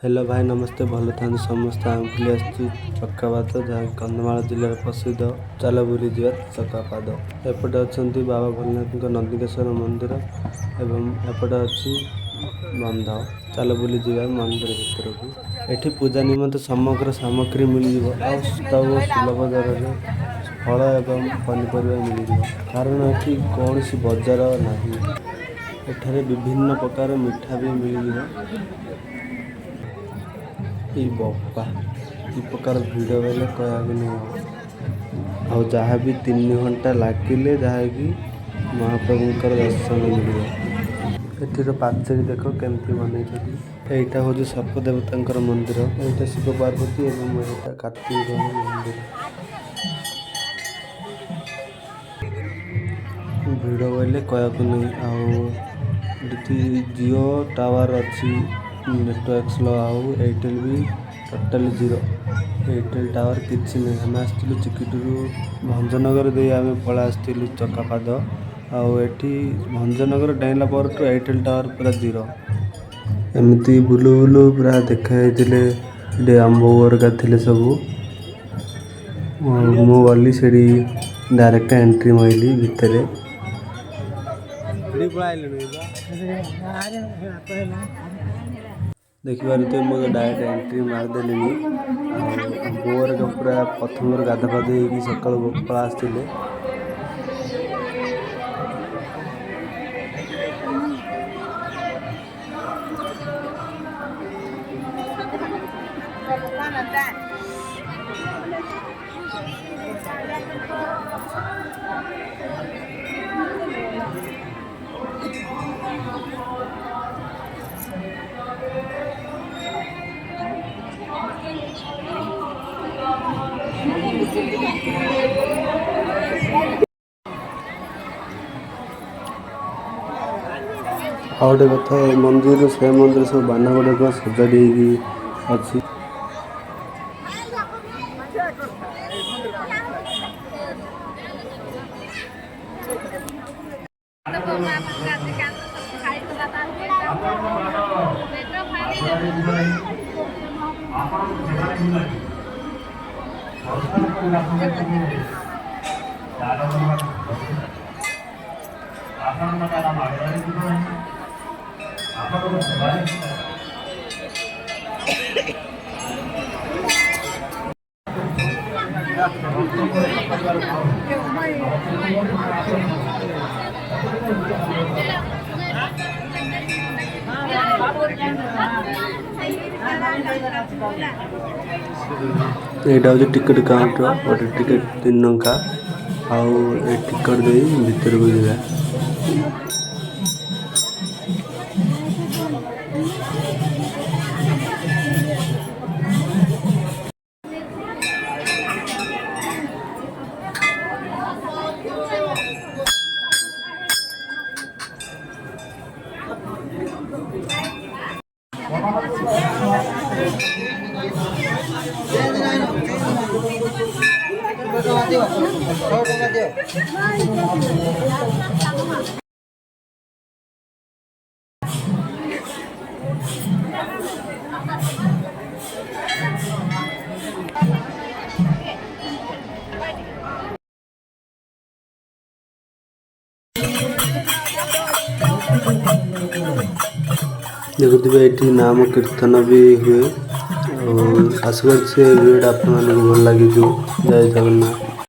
Hello भाई नमस्ते भल था समस्त आम बुली चकापाद जहाँ कंधमाल जिलार प्रसिद्ध चल बुली जा चकापाद एपटे अच्छा बाबा भोलेनाथ नंदिकेश्वर मंदिर एवं एपटे अच्छी बंध चल बुली जा मंदिर भितर को एठी पूजा निमंत समग्र सामग्री मिल सुलभ दर में फल एवं पनीपरिया मिल कारण एठी कौन सी बजार नहीं एठारे विभिन्न प्रकार मिठा भी मिल बप्पा ई प्रकार भिड़ बेले कहक नहीं आ जहाँ भी 3 घंटा लगिले जहाँकि महाप्रभुंर दर्शन मिल एठर पाचेरी देख केमती बन यहाँ हूँ सर्पदेवता मंदिर यहाँ शिव पार्वती एवं यहाँ कार्तिक मंदिर भिड़ बोले कहक नहीं जियो टावर अच्छी नेटवर्क स्लो आउ एयरटेल भी टोटाल जीरो एयरटेल टावर किसी नहीं आम आसलु चिकिटू भंजनगर दे आम पड़ा आसलु चकापाद आठी भंजनगर डाइला पर टू एयरटेल टावर पूरा जीरो एमती बुलू बुलू पूरा देखाई आंब वर्गा थे सब मु गली से डायरेक्ट एंट्री मारली भितर देखिए तो मुझे डायरेक्ट एंट्री मारदेली बोर पूरा प्रथम गाधा पाध सका पड़ा आसते और गोटे कथा मंदिर से मंदिर सब बाना गुड़ाक सजाड़ी अच्छी यहाँ हूँ टिकट काउंटर गोटे टिकट 3 टंका आउ टिकट दे भीतर को जा देखुए ये नाम कीर्तन भी हुए आशा कर से भिडियो आप भल लगे जय जगन्नाथ।